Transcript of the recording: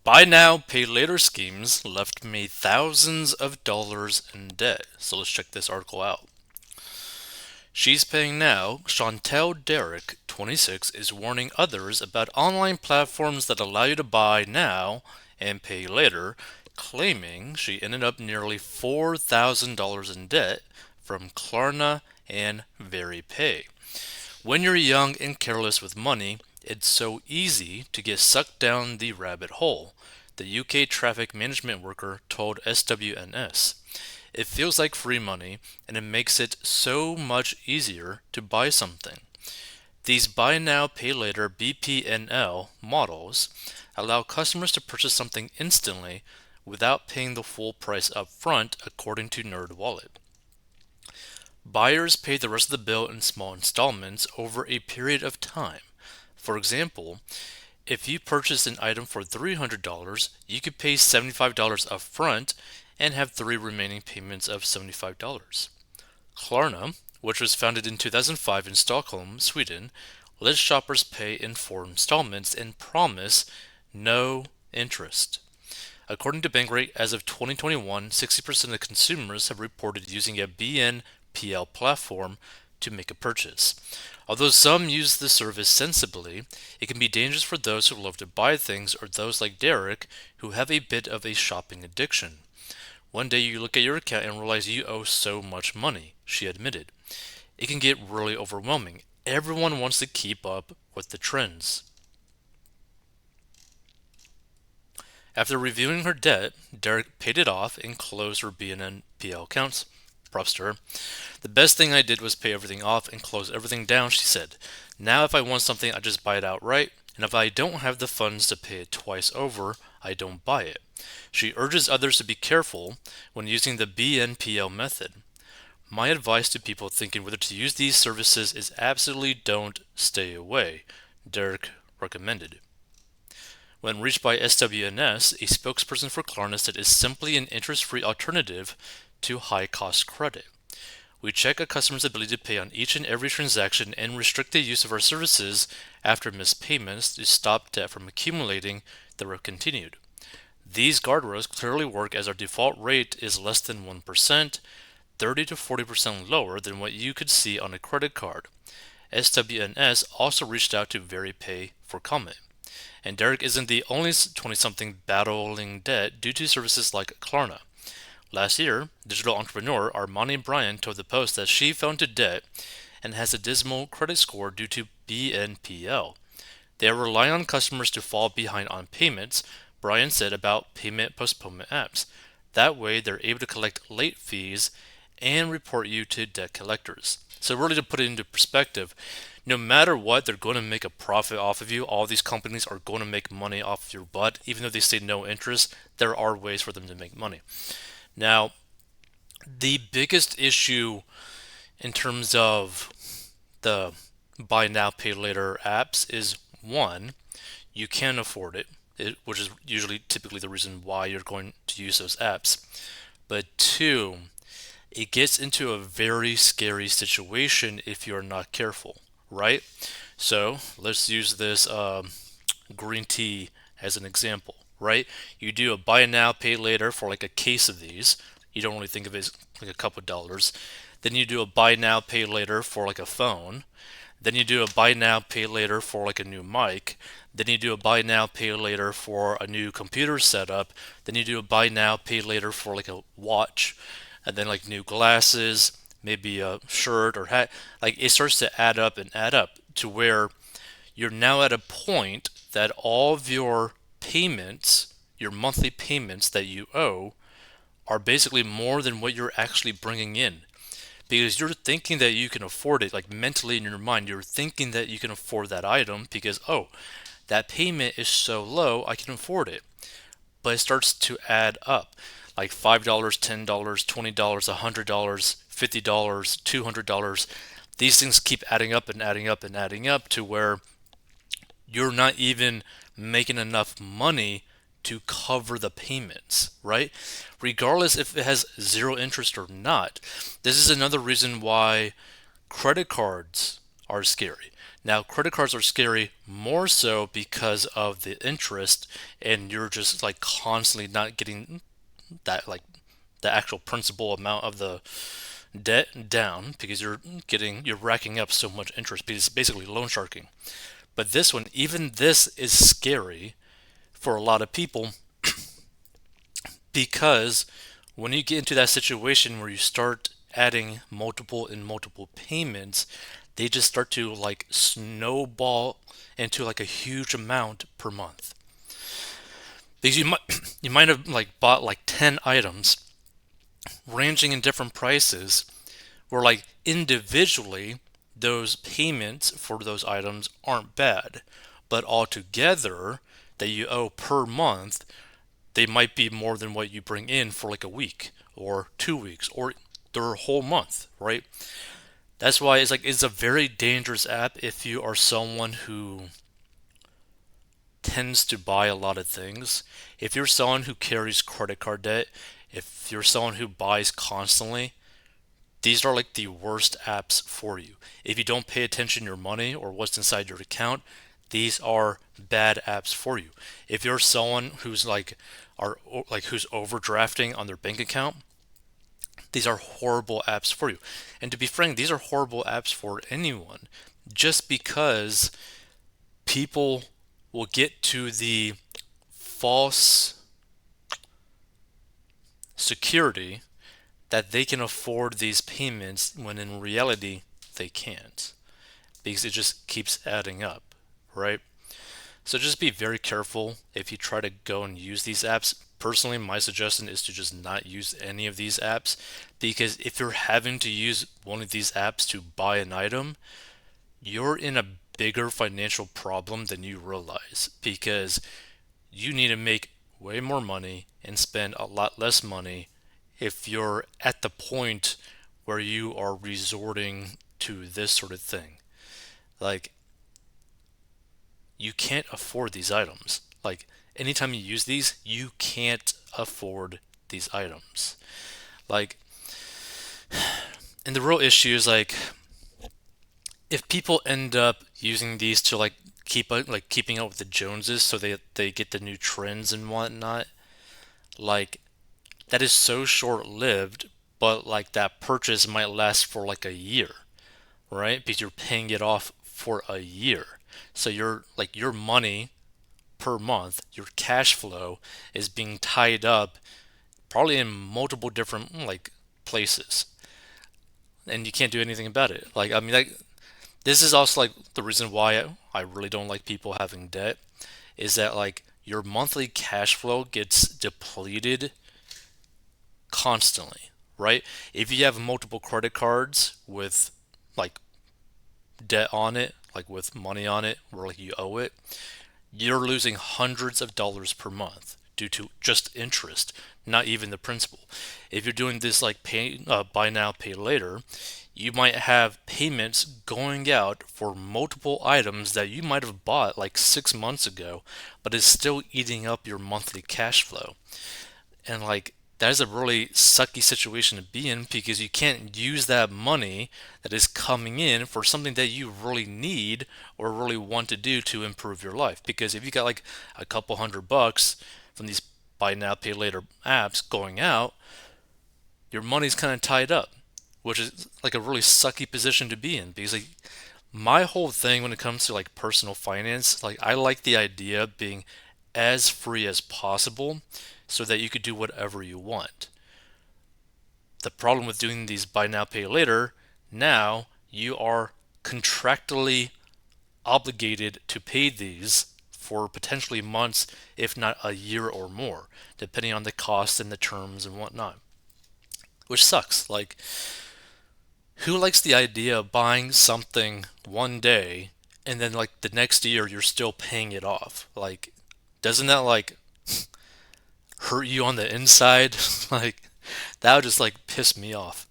Buy now, pay later schemes left me thousands of dollars in debt. So let's check this article out. She's paying now. Chantel Derrick, 26, is warning others about online platforms that allow you to buy now and pay later, claiming she ended up nearly $4,000 in debt from Klarna and VeryPay. When you're young and careless with money, it's so easy to get sucked down the rabbit hole, the UK traffic management worker told SWNS. It feels like free money, and it makes it so much easier to buy something. These buy now, pay later BPNL models allow customers to purchase something instantly without paying the full price up front, according to NerdWallet. Buyers pay the rest of the bill in small installments over a period of time. For example, if you purchase an item for $300, you could pay $75 up front and have three remaining payments of $75. Klarna, which was founded in 2005 in Stockholm, Sweden, lets shoppers pay in four installments and promise no interest. According to Bankrate, as of 2021, 60% of consumers have reported using a BNPL platform to make a purchase. Although some use the service sensibly, it can be dangerous for those who love to buy things or those like Derek who have a bit of a shopping addiction. One day you look at your account and realize you owe so much money, she admitted. It can get really overwhelming. Everyone wants to keep up with the trends. After reviewing her debt, Derek paid it off and closed her BNPL accounts. Props to her. The best thing I did was pay everything off and close everything down, she said. Now if I want something, I just buy it outright, and if I don't have the funds to pay it twice over, I don't buy it. She urges others to be careful when using the BNPL method. My advice to people thinking whether to use these services is absolutely don't stay away, Derek recommended. When reached by SWNS, a spokesperson for Klarna said it's simply an interest-free alternative to high-cost credit. We check a customer's ability to pay on each and every transaction and restrict the use of our services after missed payments to stop debt from accumulating, the rep continued. These guardrails clearly work as our default rate is less than 1%, 30 to 40% lower than what you could see on a credit card. SWNS also reached out to VeryPay for comment. And Derek isn't the only 20-something battling debt due to services like Klarna. Last year, digital entrepreneur Armani Bryan told the Post that she fell into debt and has a dismal credit score due to BNPL. They rely on customers to fall behind on payments, Bryan said about payment postponement apps. That way, they're able to collect late fees and report you to debt collectors. So really to put it into perspective, no matter what, they're going to make a profit off of you. All these companies are going to make money off of your butt. Even though they say no interest, there are ways for them to make money. Now, the biggest issue in terms of the buy now, pay later apps is one, you can't afford which is usually typically the reason why you're going to use those apps. But two, it gets into a very scary situation if you're not careful, right? So let's use this green tea as an example, right? You do a buy now, pay later for like a case of these. You don't really think of it as like a couple of dollars. Then you do a buy now, pay later for like a phone. Then you do a buy now, pay later for like a new mic. Then you do a buy now, pay later for a new computer setup. Then you do a buy now, pay later for like a watch. And then like new glasses, maybe a shirt or hat. Like it starts to add up to where you're now at a point that all of your payments, your monthly payments that you owe, are basically more than what you're actually bringing in. Because you're thinking that you can afford it, like mentally in your mind, you're thinking that you can afford that item because, oh, that payment is so low, I can afford it. But it starts to add up like $5, $10, $20, $100, $50, $200. These things keep adding up and adding up and adding up to where you're not even making enough money to cover the payments, right? Regardless if it has zero interest or not. This is another reason why credit cards are scary. Now, credit cards are scary more so because of the interest, and you're just like constantly not getting that like the actual principal amount of the debt down because you're racking up so much interest because it's basically loan sharking. But this one, even this is scary for a lot of people because when you get into that situation where you start adding multiple and multiple payments, they just start to like snowball into like a huge amount per month. Because you might have like bought like 10 items ranging in different prices where like individually those payments for those items aren't bad, but altogether that you owe per month, they might be more than what you bring in for like a week or 2 weeks or their whole month, right? That's why it's a very dangerous app if you are someone who tends to buy a lot of things. If you're someone who carries credit card debt, if you're someone who buys constantly, these are like the worst apps for you. If you don't pay attention to your money or what's inside your account, these are bad apps for you. If you're someone who's who's overdrafting on their bank account, these are horrible apps for you. And to be frank, these are horrible apps for anyone just because people will get to the false security that they can afford these payments when in reality they can't because it just keeps adding up, right? So just be very careful if you try to go and use these apps. Personally, my suggestion is to just not use any of these apps because if you're having to use one of these apps to buy an item, you're in a bigger financial problem than you realize because you need to make way more money and spend a lot less money if you're at the point where you are resorting to this sort of thing. Like, you can't afford these items. Like, anytime you use these, you can't afford these items. Like, and the real issue is like, if people end up using these to like keeping up with the Joneses so they get the new trends and whatnot, like that is so short lived, but like that purchase might last for like a year, right? Because you're paying it off for a year. So your money per month, your cash flow is being tied up probably in multiple different like places. And you can't do anything about it. Like I mean like this is also like the reason why I really don't like people having debt is that like your monthly cash flow gets depleted constantly, right? If you have multiple credit cards with like debt on it, like with money on it, where like you owe it, you're losing hundreds of dollars per month due to just interest, not even the principal. If you're doing this like buy now, pay later, you might have payments going out for multiple items that you might have bought like 6 months ago, but is still eating up your monthly cash flow. And like that is a really sucky situation to be in because you can't use that money that is coming in for something that you really need or really want to do to improve your life. Because if you got like a couple $100 from these buy now pay later apps going out, your money's kind of tied up, which is like a really sucky position to be in because like my whole thing when it comes to like personal finance, like I like the idea of being as free as possible so that you could do whatever you want. The problem with doing these buy now pay later, now you are contractually obligated to pay these for potentially months, if not a year or more, depending on the cost and the terms and whatnot. Which sucks. Like, who likes the idea of buying something one day and then like the next year you're still paying it off? Like, doesn't that like hurt you on the inside? Like, that would just like piss me off.